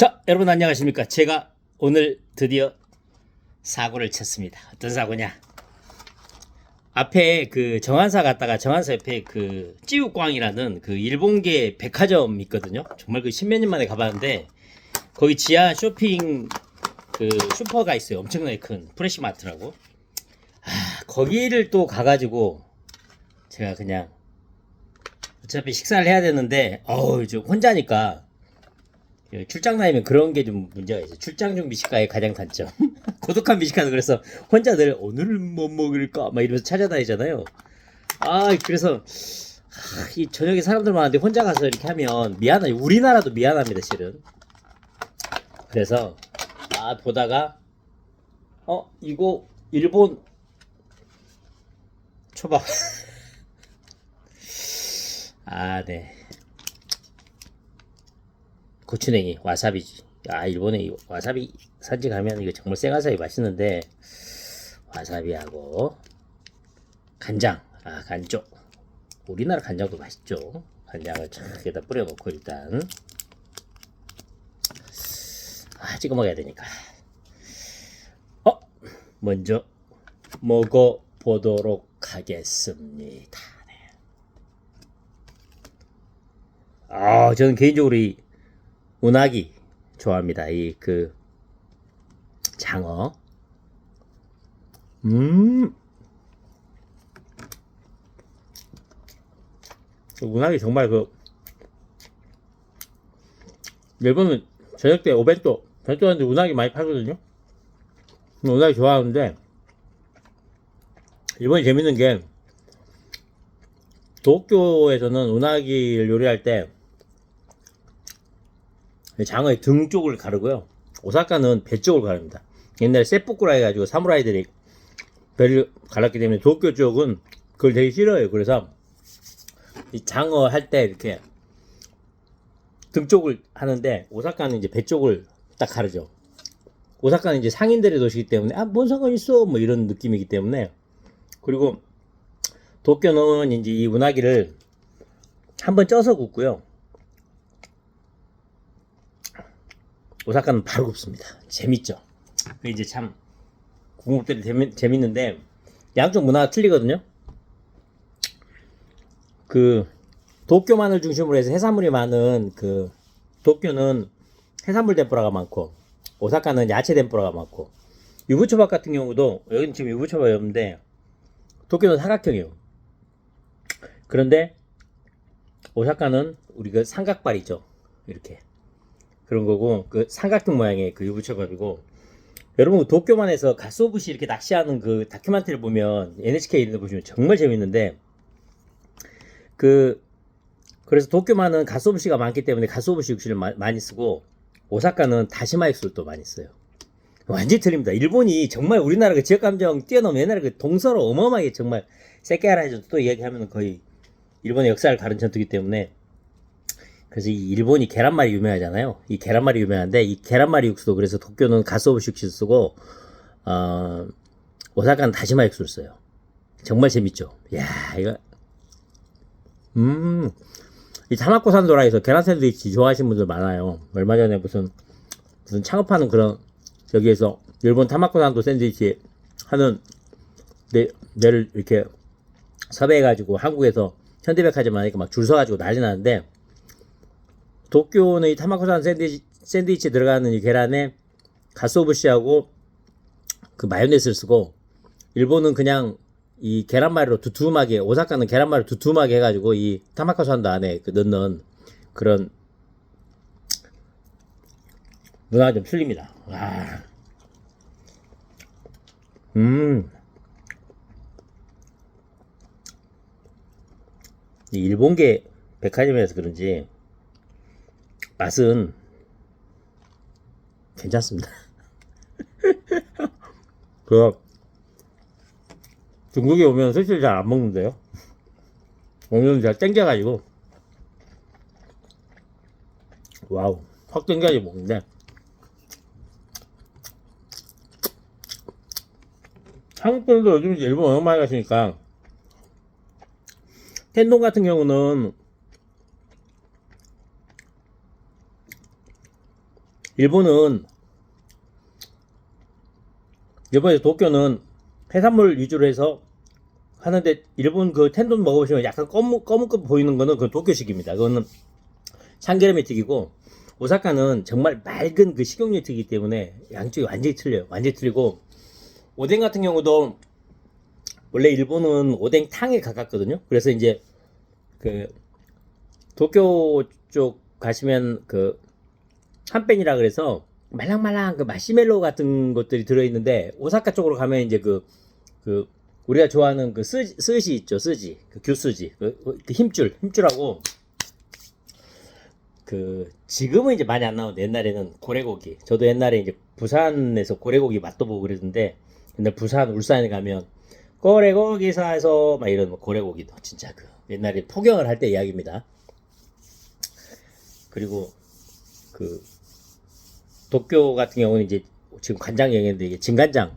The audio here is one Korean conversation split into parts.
자, 여러분 안녕하십니까? 제가 오늘 드디어 사고를 쳤습니다. 어떤 사고냐? 앞에 그 정한사 갔다가 정한사 옆에 그 찌우꽝이라는 그 일본계 백화점 있거든요. 정말 그 십몇 년 만에 가봤는데 거기 지하 쇼핑 그 슈퍼가 있어요. 엄청나게 큰 프레시마트라고. 거기를 또 가가지고 제가 그냥 어차피 식사를 해야 되는데 좀 혼자니까 출장 다니면 그런 게 좀 문제가 있어요. 출장 중 미식가의 가장 단점. 고독한 미식가는 그래서 혼자 늘 오늘은 뭐 먹을까 막 이러면서 찾아다니잖아요. 그래서 이 저녁에 사람들 많은데 혼자 가서 이렇게 하면 미안해요. 우리나라도 미안합니다, 실은. 그래서 보다가 이거 일본 초밥. 네. 고추냉이, 와사비지. 일본에 와사비 산지 가면 이거 정말 생와사비 맛있는데, 와사비하고, 간장, 간쪽. 우리나라 간장도 맛있죠. 간장을 여기다 뿌려놓고 일단, 찍어 먹어야 되니까. 먼저, 먹어보도록 하겠습니다. 저는 개인적으로 이, 우나기 좋아합니다. 이 그 장어. 우나기 정말 일본은 저녁 때 오벤또 하는데 우나기 많이 팔거든요. 우나기 좋아하는데 일본이 재밌는 게 도쿄에서는 우나기를 요리할 때 장어의 등 쪽을 가르고요. 오사카는 배 쪽을 가릅니다. 옛날에 세포쿠라 해가지고 사무라이들이 배를 갈랐기 때문에 도쿄 쪽은 그걸 되게 싫어해요. 그래서 이 장어 할 때 이렇게 등 쪽을 하는데 오사카는 이제 배 쪽을 딱 가르죠. 오사카는 이제 상인들의 도시이기 때문에 뭔 상관 있어 뭐 이런 느낌이기 때문에. 그리고 도쿄는 이제 이 우나기를 한번 쪄서 굽고요. 오사카는 바로 굽습니다. 재밌죠. 이제 참 국물들이 재밌는데 양쪽 문화가 틀리거든요. 그 도쿄만을 중심으로 해서 해산물이 많은 그 도쿄는 해산물 덴뿌라가 많고 오사카는 야채 덴뿌라가 많고 유부초밥 같은 경우도 여기는 지금 유부초밥이 없는데 도쿄는 사각형이에요. 그런데 오사카는 우리가 삼각발이죠. 이렇게 그런 거고 그 삼각형 모양의 그 유부초밥이고 여러분 도쿄만에서 가스오부시 이렇게 낚시하는 그 다큐멘터리를 보면 NHK 이런 거 보시면 정말 재밌는데 그래서 도쿄만은 가스오부시가 많기 때문에 가스오부시 육수를 많이 쓰고 오사카는 다시마 육수를 또 많이 써요. 완전히 틀립니다. 일본이 정말 우리나라 그 지역감정 뛰어넘는 옛날에 그 동서로 어마어마하게 정말 세케하라 해서 또 이야기하면 거의 일본의 역사를 다룬 전투기 때문에 그래서 이 일본이 계란말이 유명하잖아요. 이 계란말이 유명한데 이 계란말이 육수도 그래서 도쿄는 가스오부시 육수를 쓰고 오사카는 다시마 육수를 써요. 정말 재밌죠. 이거 이 타마코 산도라에서 계란 샌드위치 좋아하시는 분들 많아요. 얼마 전에 무슨 창업하는 그런 여기에서 일본 타마코 산도 샌드위치 하는 데를 이렇게 섭외해가지고 한국에서 현대백화점 안에 막 줄 서가지고 난리 나는데 도쿄는 이 타마코산 샌드위치 들어가는 이 계란에 가스오부시하고 그 마요네즈를 쓰고 일본은 그냥 이 계란말이로 두툼하게 오사카는 계란말이로 두툼하게 해가지고 이 타마코산도 안에 넣는 그런 문화가 좀 틀립니다. 이 일본계 백화점에서 그런지 맛은 괜찮습니다. 중국에 오면 스시를 잘 안 먹는데요. 오늘은 제가 땡겨가지고 와우 확 땡겨가지고 먹는데 한국 분들도 요즘 일본 워낙 많이 가시니까 텐동 같은 경우는 일본은 이번에 도쿄는 해산물 위주로 해서 하는데 일본 그 텐돈 먹어보시면 약간 검은껍 보이는 거는 그 도쿄식입니다. 그거는 참기름에 튀기고 오사카는 정말 맑은 그 식용유에 튀기기 때문에 양쪽이 완전히 틀려요. 완전히 틀리고 오뎅 같은 경우도 원래 일본은 오뎅탕에 가깝거든요. 그래서 이제 그 도쿄 쪽 가시면 그 한pen이라 그래서 말랑말랑 그 마시멜로 같은 것들이 들어있는데 오사카 쪽으로 가면 이제 그 우리가 좋아하는 그 스시 있죠. 스지 그 규스지 그 힘줄하고 그 지금은 이제 많이 안 나오는데 옛날에는 고래고기 저도 옛날에 이제 부산에서 고래고기 맛도 보고 그랬는데 근데 부산 울산에 가면 고래고기사에서 막 이런 고래고기도 진짜 그 옛날에 포경을 할 때 이야기입니다. 그리고 그 도쿄 같은 경우는 이제 지금 간장 얘기했는데 이게 진간장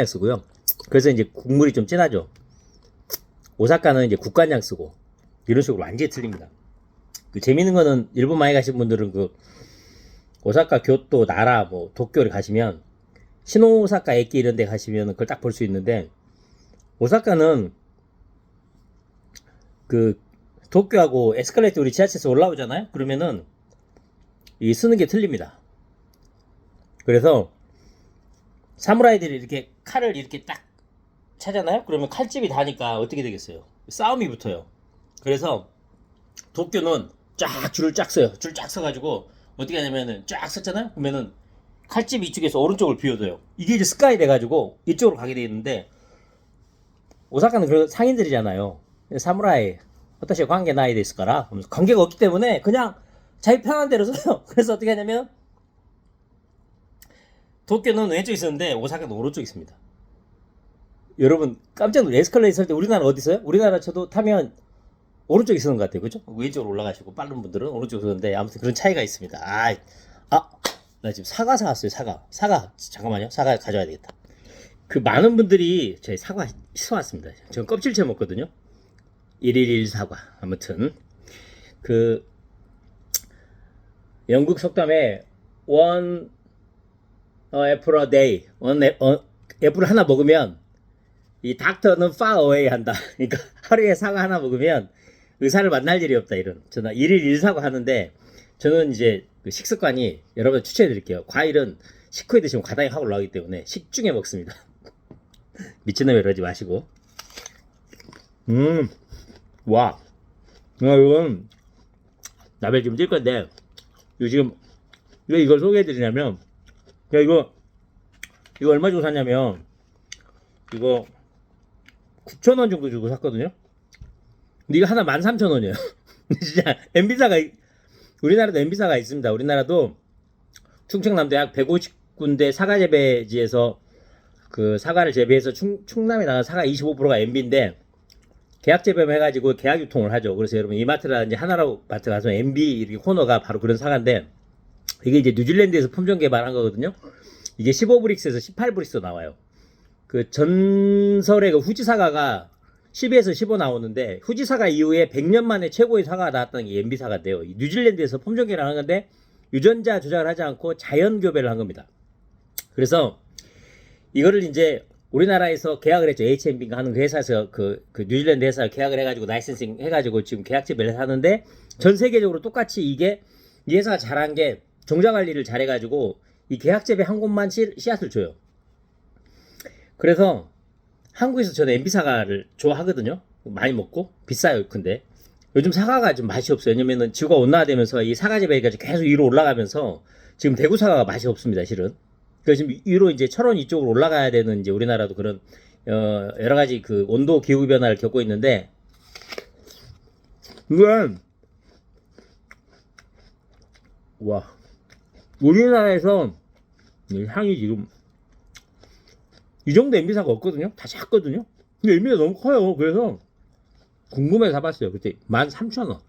쓰고요. 그래서 이제 국물이 좀 진하죠. 오사카는 이제 국간장 쓰고 이런 식으로 완전히 틀립니다. 그 재밌는 거는 일본 많이 가신 분들은 그 오사카, 교토, 나라, 뭐 도쿄를 가시면 신오사카 에키 이런 데 가시면 그걸 딱 볼 수 있는데 오사카는 그 도쿄하고 에스컬레이터 우리 지하철에서 올라오잖아요. 그러면은 이 쓰는 게 틀립니다. 그래서 사무라이들이 이렇게 칼을 이렇게 딱 차잖아요. 그러면 칼집이 닿으니까 어떻게 되겠어요? 싸움이 붙어요. 그래서 도쿄는 줄을 쫙 서요. 줄 쫙 서가지고 어떻게 하냐면은 쫙 섰잖아요. 그러면은 칼집이 이쪽에서 오른쪽을 비워둬요. 이게 이제 습관이 돼가지고 이쪽으로 가게 돼 있는데 오사카는 그런 상인들이잖아요. 사무라이 어떠시 관계 나이 됐을까라 관계가 없기 때문에 그냥 자기 편한 대로 서요. 그래서 어떻게 하냐면 도쿄는 왼쪽에 있었는데 오사카는 오른쪽에 있습니다. 여러분 깜짝 놀라요. 에스컬레이터 설 때 우리나라 어디 있어요? 우리나라 저도 타면 오른쪽에 쓰는 것 같아요. 그죠? 왼쪽으로 올라가시고 빠른 분들은 오른쪽으로 쓰는데 아무튼 그런 차이가 있습니다. 나 지금 사과 사왔어요. 사과 잠깐만요. 사과 가져와야 되겠다. 그 많은 분들이 저희 사과 씻어왔습니다. 저는 껍질째 먹거든요. 111 사과. 아무튼 그 영국 속담에 one apple a day, 애플 하나 먹으면 이 닥터는 far away 한다. 그러니까 하루에 사과 하나 먹으면 의사를 만날 일이 없다. 이런 저는 1일 1사과 하는데 저는 이제 그 식습관이 여러분 추천해 드릴게요. 과일은 식후에 드시면 과당이 확 올라오기 때문에 식중에 먹습니다. 미친놈 이러지 마시고. 와. 이건 나벨 지금 찔 건데 이거 지금 왜 이걸 소개해 드리냐면 이거 얼마 주고 샀냐면 이거 9,000원 정도 주고 샀거든요. 근데 이거 하나 13,000원이에요. 진짜 MB사가 우리나라도 MB사가 있습니다. 우리나라도 충청남도 약 150군데 사과 재배지에서 그 사과를 재배해서 충남에 나간 사과 25%가 MB인데 계약 재배만 해가지고 계약 유통을 하죠. 그래서 여러분 이마트라든지 하나로 마트 가서 MB 이렇게 코너가 바로 그런 사과인데 이게 이제 뉴질랜드에서 품종 개발한 거거든요. 이게 15브릭스에서 18브릭스 나와요. 그 전설의 그 후지 사과가 10에서 15 나오는데 후지 사과 이후에 100년 만에 최고의 사과가 나왔다는 게 MB 사과인데요. 뉴질랜드에서 품종 개발을 한 건데 유전자 조작을 하지 않고 자연 교배를 한 겁니다. 그래서 이거를 이제 우리나라에서 계약을 했죠. H&B인가 하는 그 회사에서 그 뉴질랜드 회사가 계약을 해가지고 라이센싱 해가지고 지금 계약 재배를 하는데 전 세계적으로 똑같이 이게 이 회사가 잘한 게 종자 관리를 잘해가지고 이 계약 재배 한 곳만 씨앗을 줘요. 그래서 한국에서 저는 MB 사과를 좋아하거든요. 많이 먹고 비싸요. 근데 요즘 사과가 좀 맛이 없어요. 왜냐면은 지구가 온난화되면서 이 사과 재배가 계속 위로 올라가면서 지금 대구 사과가 맛이 없습니다. 실은. 그래서 지금 위로 이제 철원 이쪽으로 올라가야 되는 이제 우리나라도 그런 여러 가지 그 온도 기후 변화를 겪고 있는데 이건 와 우리나라에서 이 향이 지금 이 정도 MB사가 없거든요. 다 작거든요. 근데 MB가 너무 커요. 그래서 궁금해서 사봤어요. 그때 13,000원.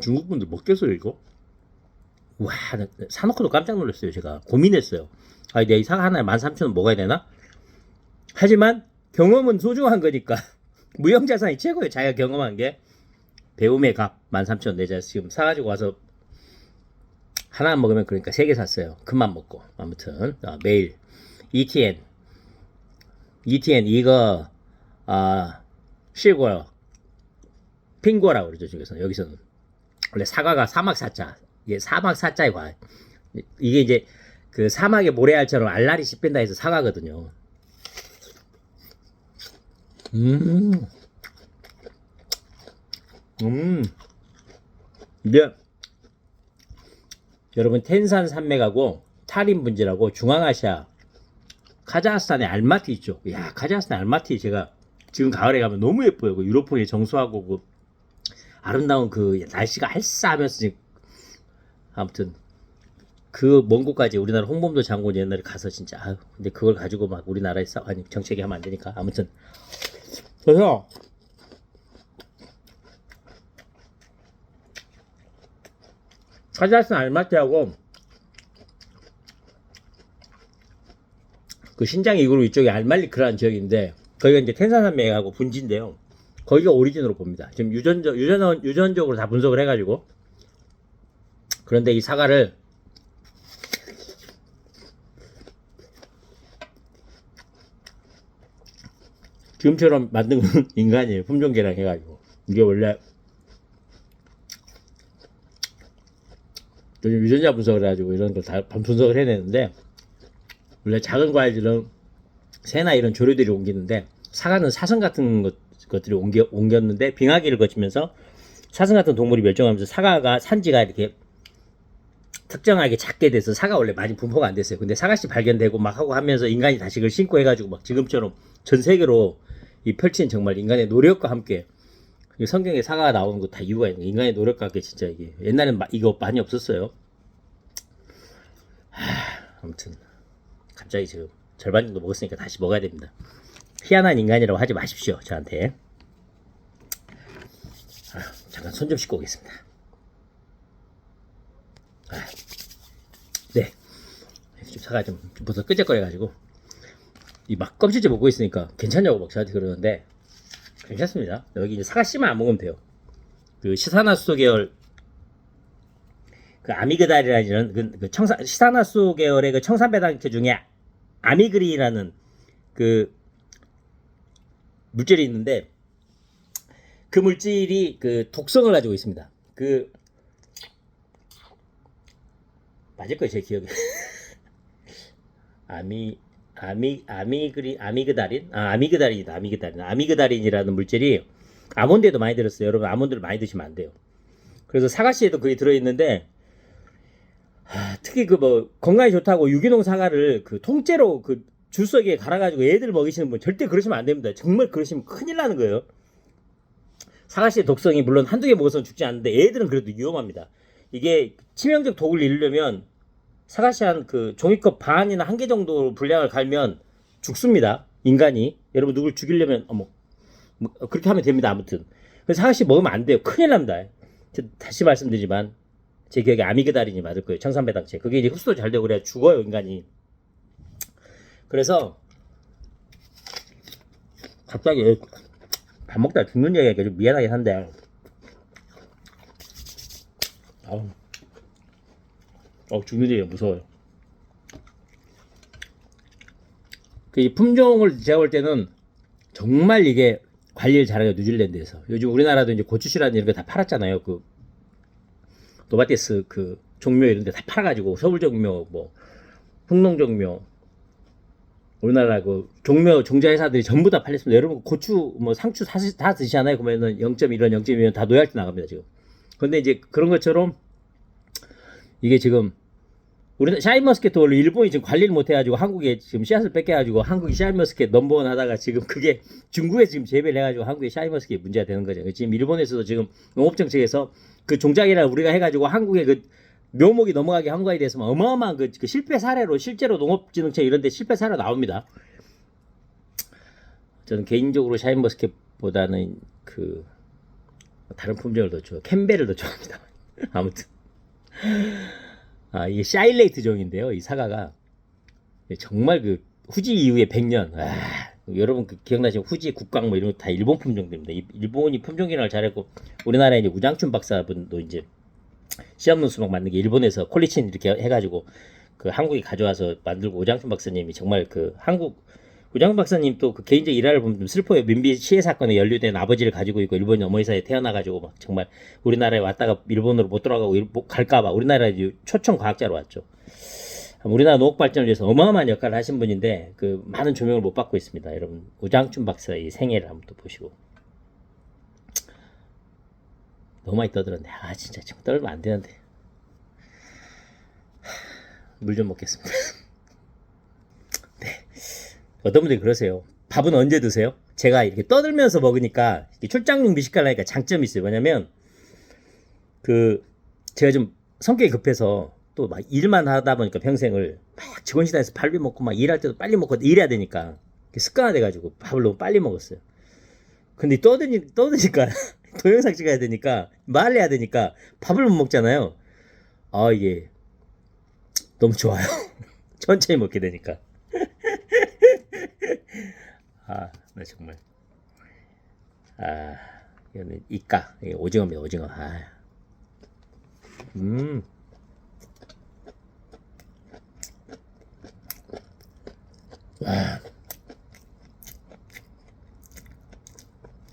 중국 분들 먹겠어요 이거? 와, 사놓고도 깜짝 놀랐어요. 제가 고민했어요. 내가 이 사과 하나에 13,000원 먹어야 되나? 하지만 경험은 소중한 거니까 무형자산이 최고예요. 자기가 경험한 게. 배움의 값 13,000원 내자 지금 사가지고 와서 하나 먹으면 그러니까 3개 샀어요. 큰맘 먹고. 아무튼 매일 ETN 이거 실고요. 핑고라고 그러죠. 중에서 여기서는 원래 사과가 사막 사자. 이게 사막 사자의 과. 이게 이제 그 사막의 모래알처럼 알알이 씹힌다 해서 사과거든요. 이게 여러분 텐산 산맥하고 타린 분지라고 중앙아시아 카자흐스탄의 알마티 있죠. 야, 카자흐스탄 알마티 제가 지금 가을에 가면 너무 예뻐요. 그 유로폰이 정수하고 그 아름다운 그 날씨가 알싸하면서 아무튼 그 먼 곳까지 우리나라 홍범도 장군 옛날에 가서 진짜 아유 근데 그걸 가지고 막 우리나라에 아니 정책이 하면 안 되니까 아무튼 그래서 카자흐스탄 알마티하고 그 신장 이구르 이쪽에 알말리크라는 지역인데 거기가 이제 텐산산맥하고 분지인데요. 거기가 오리진으로 봅니다. 지금 유전적으로 다 분석을 해가지고 그런데 이 사과를 지금처럼 만든 건 인간이에요. 품종계량 해가지고 이게 원래 요즘 유전자 분석을 해가지고 이런 걸 다 분석을 해내는데 원래 작은 과일들은 새나 이런 조류들이 옮기는데 사과는 사슴 같은 것들이 옮겼는데 빙하기를 거치면서 사슴 같은 동물이 멸종하면서 사과가 산지가 이렇게 특정하게 작게 돼서 사과 원래 많이 분포가 안 됐어요. 근데 사과씨 발견되고 막 하고 하면서 인간이 다시 그걸 신고 해가지고 막 지금처럼 전 세계로 이 펼친 정말 인간의 노력과 함께 성경에 사과가 나오는 거 다 이유가 있는 거예요. 인간의 노력과 함께 진짜 이게 옛날엔 이거 많이 없었어요. 아무튼 갑자기 지금 절반 정도 먹었으니까 다시 먹어야 됩니다. 희한한 인간이라고 하지 마십시오. 저한테. 잠깐 손 좀 씻고 오겠습니다. 네. 좀 사과 좀 벌써 끄적거려가지고 이 막 껍질째 먹고 있으니까 괜찮냐고 막 저한테 그러는데 괜찮습니다. 여기 이제 사과 씨만 안 먹으면 돼요. 그 시사나수 계열 그 아미그달이라는 그 시사나수 계열의 그 청산배당체 중에 아미그리라는 그 물질이 있는데 그 물질이 그 독성을 가지고 있습니다. 그 맞을 거예요 제 기억에. 아미그달인이라는 물질이 아몬드에도 많이 들었어요. 여러분 아몬드를 많이 드시면 안 돼요. 그래서 사과씨에도 그게 들어있는데 특히 그 뭐 건강에 좋다고 유기농 사과를 그 통째로 그 주석에 갈아가지고 애들 먹이시는 분 절대 그러시면 안 됩니다. 정말 그러시면 큰일 나는 거예요. 사과씨의 독성이 물론 한두 개 먹어서는 죽지 않는데 애들은 그래도 위험합니다. 이게 치명적 독을 잃으려면 사과씨 한 그 종이컵 반이나 한 개 정도 분량을 갈면 죽습니다. 인간이. 여러분 누굴 죽이려면 뭐 그렇게 하면 됩니다. 아무튼 그래서 사과씨 먹으면 안 돼요. 큰일 납니다. 다시 말씀드리지만 제 기억에 아미그달인이 맞을 거예요. 청산배당체. 그게 이제 흡수도 잘 되고 그래야 죽어요 인간이. 그래서 갑자기 밥 먹다가 죽는 얘기가 좀 미안하긴 한데 죽는 얘기가 무서워요. 그 품종을 제가 볼 때는 정말 이게 관리를 잘해요. 뉴질랜드에서. 요즘 우리나라도 이제 고추씨라는 이런 거 다 팔았잖아요. 그 노바테스 그 종묘 이런 데 다 팔아가지고 서울 종묘 뭐 흥농 종묘 우리나라 그 종묘 종자 회사들이 전부 다 팔렸습니다. 여러분 고추 뭐 상추 다 드시잖아요. 그러면은 0.1원 0.2원 다 노약자 나갑니다 지금. 근데 이제 그런 것처럼 이게 지금 우리는 샤인머스켓도 원래 일본이 지금 관리를 못 해가지고 한국에 지금 씨앗을 뺏겨가지고 한국이 샤인머스켓 넘버원 하다가 지금 그게 중국에 지금 재배를 해가지고 한국의 샤인머스켓 문제가 되는 거죠. 지금 일본에서도 지금 농업정책에서 그 종자기라 우리가 해가지고 한국의 그 묘목이 넘어가게 한 거에 대해서 어마어마한 그 실패 사례로 실제로 농업진흥청 이런 데 실패 사례로 나옵니다. 저는 개인적으로 샤인머스켓보다는 그 다른 품종을 더 좋아해요. 캠벨을 더 좋아합니다. 아무튼 이게 샤일레이트 종인데요. 이 사과가 정말 그 후지 이후에 100년 여러분 그 기억나시는 후지 국광 뭐 이런 거 다 일본 품종들입니다. 일본이 품종 기능을 잘했고 우리나라에 이제 우장춘 박사분도 이제 씨앗문 수박 만든 게 일본에서 콜리친 이렇게 해가지고 그 한국에 가져와서 만들고 우장춘 박사님이 정말 그 한국 우장춘 박사님 또 그 개인적 일화를 보면 좀 슬퍼요. 민비 시해 사건에 연루된 아버지를 가지고 있고 일본 어머니사에 태어나가지고 막 정말 우리나라에 왔다가 일본으로 못 돌아가고 갈까봐 우리나라에 초청 과학자로 왔죠. 우리나라 농업 발전을 위해서 어마어마한 역할을 하신 분인데 그 많은 조명을 못 받고 있습니다. 여러분 우장춘 박사의 생애를 한번 또 보시고. 너무 많이 떠들었네. 아 진짜 지금 떨면 안 되는데. 물 좀 먹겠습니다. 네. 어떤 분들이 그러세요. 밥은 언제 드세요? 제가 이렇게 떠들면서 먹으니까 출장용 미식가를 하니까 장점이 있어요. 뭐냐면 그 제가 좀 성격이 급해서 또 막 일만 하다 보니까 평생을 막 직원식당에서 빨리 먹고 막 일할 때도 빨리 먹고 일해야 되니까 습관화돼가지고 밥을 너무 빨리 먹었어요. 근데 떠드니까 동영상 찍어야 되니까 말을 해야 되니까 밥을 못 먹잖아요. 아 이게 너무 좋아요. 천천히 먹게 되니까. 아, 나 정말. 아, 이거는 이까. 이게 오징어입니다, 오징어. 아. 아.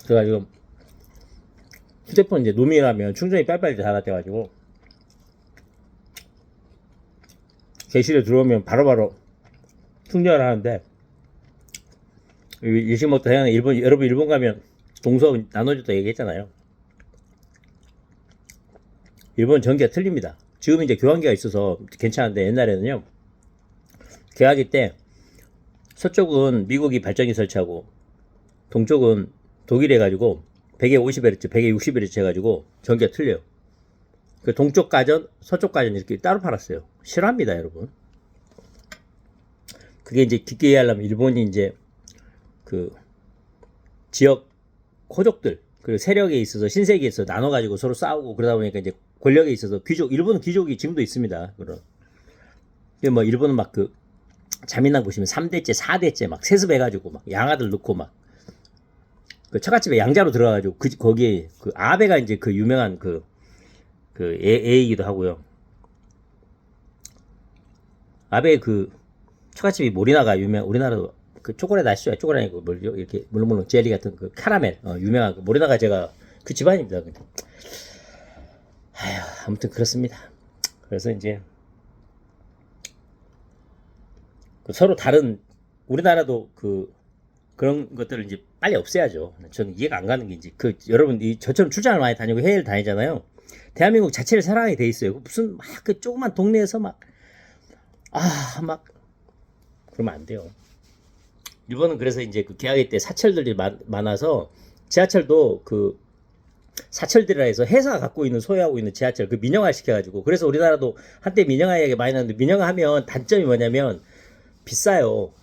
그래가지고 휴대폰 이제 노미라면 충전이 빨리빨리 닳아돼가지고 게시를 들어오면 바로바로 충전을 하는데 일식 먹다 해양 여러분 일본 가면 동서 나눠줬다 얘기했잖아요. 일본 전기가 틀립니다. 지금 이제 교환기가 있어서 괜찮은데 옛날에는요 개화기 때 서쪽은 미국이 발전기 설치하고 동쪽은 독일이 해가지고 100에 50Hz, 100에 60Hz 해가지고 전기가 틀려요. 그 동쪽 가전, 서쪽 가전 이렇게 따로 팔았어요. 싫어합니다, 여러분. 그게 이제 깊게 이해하려면 일본이 이제 그 지역 호족들, 그 세력에 있어서 신세계에 있어서 나눠가지고 서로 싸우고 그러다 보니까 이제 권력에 있어서 귀족, 일본은 귀족이 지금도 있습니다. 그런. 뭐 일본은 막 그 자민당 보시면 3대째, 4대째 막 세습해가지고 막 양아들 넣고 막 그 처갓집에 양자로 들어가가지고 거기에 그 아베가 이제 그 유명한 그 애이기도 하고요. 아베 그 처갓집이 모리나가 유명 우리나라도 그 초콜릿 아시죠? 초콜릿 아니고 뭐죠? 이렇게 물렁물렁 젤리 같은 그 카라멜 유명한 그 모리나가 제가 그 집안입니다. 아휴 아무튼 그렇습니다. 그래서 이제 그 서로 다른 우리나라도 그런 것들을 이제 빨리 없애야죠. 저는 이해가 안 가는 게 이제 여러분 저처럼 출장을 많이 다니고 해외를 다니잖아요. 대한민국 자체를 사랑하게 돼 있어요. 무슨 막 그 조그만 동네에서 막 그러면 안 돼요. 일본은 그래서 이제 그 개화기 때 사철들이 많아서 지하철도 그 사철들이라 해서 회사가 갖고 있는 소유하고 있는 지하철 그 민영화 시켜가지고 그래서 우리나라도 한때 민영화 얘기 많이 나왔는데 민영화하면 단점이 뭐냐면 비싸요.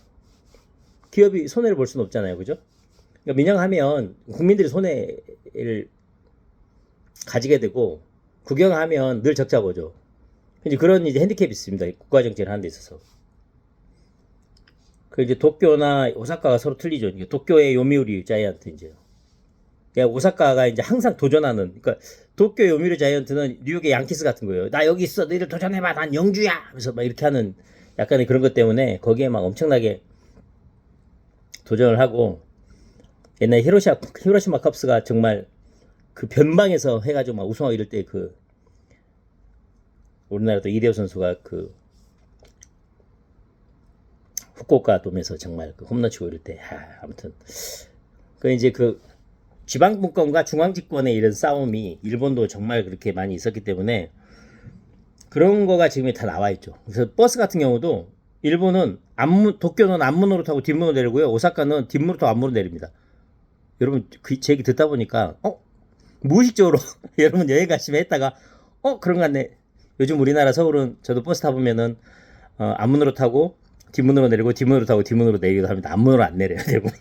기업이 손해를 볼 수는 없잖아요, 그죠? 그러니까 민영하면 국민들이 손해를 가지게 되고 국영하면 늘 적자 보죠. 이제 그런 이제 핸디캡이 있습니다. 국가 정책을 하는 데 있어서. 그 이제 도쿄나 오사카가 서로 틀리죠. 도쿄의 요미우리 자이언트 이제. 그러니까 오사카가 이제 항상 도전하는. 그러니까 도쿄 요미우리 자이언트는 뉴욕의 양키스 같은 거예요. 나 여기 있어, 너희들 도전해봐, 난 영주야. 그래서 막 이렇게 하는 약간의 그런 것 때문에 거기에 막 엄청나게 도전을 하고 옛날 히로시마 컵스가 정말 그 변방에서 해가지고 막 우승하고 이럴 때 우리나라도 이대호 선수가 후쿠오카 돔에서 정말 홈런 치고 이럴 때 아무튼 이제 지방분권과 중앙집권의 이런 싸움이 일본도 정말 그렇게 많이 있었기 때문에 그런 거가 지금 다 나와 있죠. 그래서 버스 같은 경우도 일본은 도쿄는 앞문으로 타고 뒷문으로 내리고요. 오사카는 뒷문으로 타고 앞문으로 내립니다. 여러분 제 얘기 듣다 보니까 무의식적으로 여러분 여행 가시면 했다가 그런 거 같네. 요즘 우리나라 서울은 저도 버스 타보면은 앞문으로 타고 뒷문으로 내리고 뒷문으로 타고 뒷문으로 내리기도 합니다. 앞문으로 안 내려요, 대부분.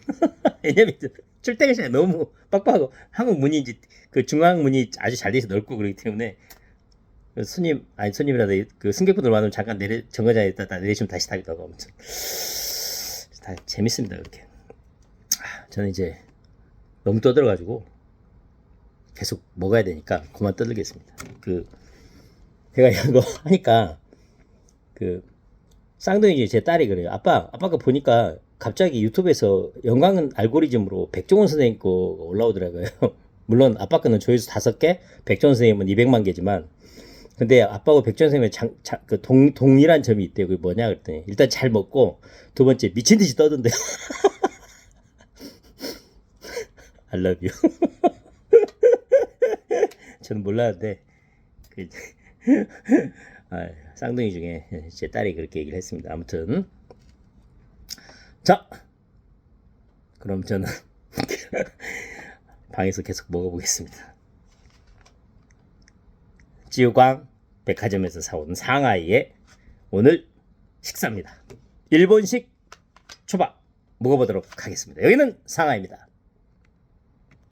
왜냐면 출퇴근 시간에 너무 빡빡하고 한국 문이 이제 그 중앙 문이 아주 잘 돼서 넓고 그렇기 때문에 손님이라도 그 승객분들 많으면 잠깐 정거장에 있다 내리시면 다시 타기도 하고 아무튼 다 재밌습니다, 그렇게. 저는 이제 너무 떠들어가지고 계속 먹어야 되니까 그만 떠들겠습니다. 제가 이거 하니까 쌍둥이 제 딸이 그래요. 아빠 거 보니까 갑자기 유튜브에서 연관 알고리즘으로 백종원 선생님 거 올라오더라고요. 물론 아빠 거는 조회수 5개, 백종원 선생님은 200만 개지만, 근데 아빠하고 백종원 선생님은 동일한 점이 있대요. 그게 뭐냐 그랬더니 일단 잘 먹고, 두 번째 미친 듯이 떠든대요. I love you. 저는 몰랐는데 쌍둥이 중에 제 딸이 그렇게 얘기를 했습니다. 아무튼 자, 그럼 저는 방에서 계속 먹어보겠습니다. 찌우광 백화점에서 사온 상하이의 오늘 식사입니다. 일본식 초밥 먹어보도록 하겠습니다. 여기는 상하이입니다.